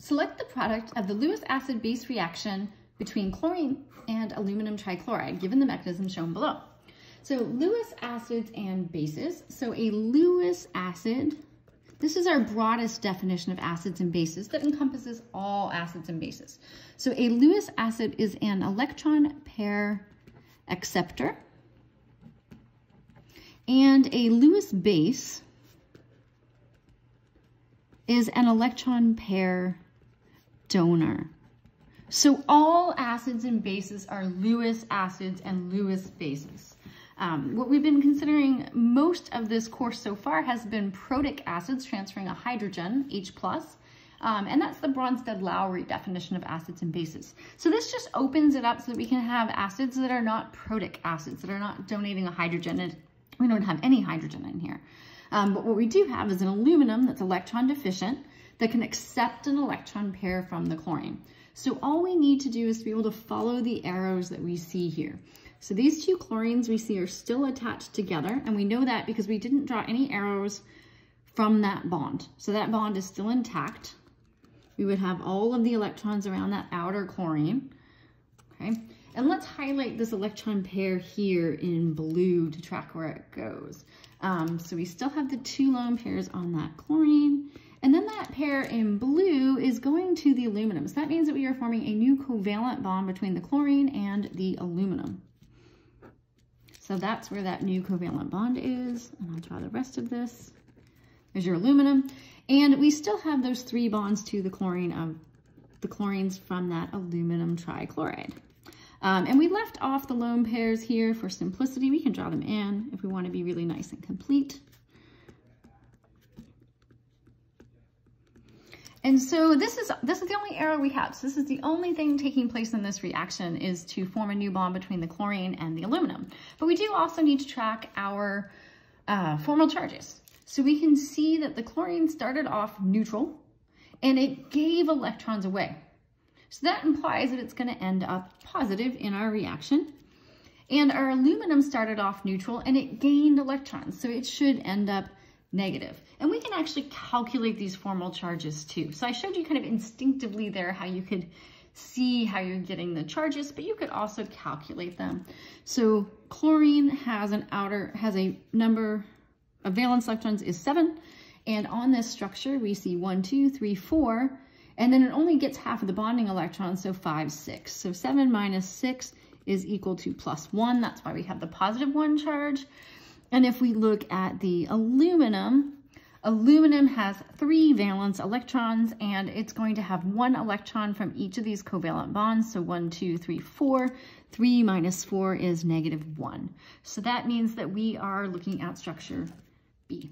Select the product of the Lewis acid-base reaction between chlorine and aluminum trichloride, given the mechanism shown below. So Lewis acids and bases. So a Lewis acid, this is our broadest definition of acids and bases that encompasses all acids and bases. So a Lewis acid is an electron pair acceptor, and a Lewis base is an electron pair donor. So all acids and bases are Lewis acids and Lewis bases. What we've been considering most of this course so far has been protic acids transferring a hydrogen, H+, and that's the Bronsted-Lowry definition of acids and bases. So this just opens it up so that we can have acids that are not protic acids, that are not donating a hydrogen, and we don't have any hydrogen in here. But what we do have is an aluminum that's electron deficient that can accept an electron pair from the chlorine. So all we need to do is to be able to follow the arrows that we see here. So these two chlorines we see are still attached together, and we know that because we didn't draw any arrows from that bond. So that bond is still intact. We would have all of the electrons around that outer chlorine, okay? And let's highlight this electron pair here in blue to track where it goes. So we still have the two lone pairs on that chlorine, and then that pair in blue is going to the aluminum. So that means that we are forming a new covalent bond between the chlorine and the aluminum. So that's where that new covalent bond is, and I'll draw the rest of this. There's your aluminum, and we still have those three bonds to the chlorine of the chlorines from that aluminum trichloride. And we left off the lone pairs here for simplicity. We can draw them in if we want to be really nice and complete. And so this is the only arrow we have. So this is the only thing taking place in this reaction is to form a new bond between the chlorine and the aluminum. But we do also need to track our formal charges. So we can see that the chlorine started off neutral and it gave electrons away. So that implies that it's going to end up positive in our reaction. And our aluminum started off neutral and it gained electrons. So it should end up negative. And we can actually calculate these formal charges too. So I showed you kind of instinctively there how you could see how you're getting the charges, but you could also calculate them. So chlorine has a number of valence electrons is 7. And on this structure, we see 1, 2, 3, 4. And then it only gets half of the bonding electrons, so 5, 6. So 7 minus 6 is equal to +1. That's why we have the +1 charge. And if we look at the aluminum, aluminum has 3 valence electrons, and it's going to have 1 electron from each of these covalent bonds. So 1, 2, 3, 4. 3 minus 4 is -1. So that means that we are looking at structure B.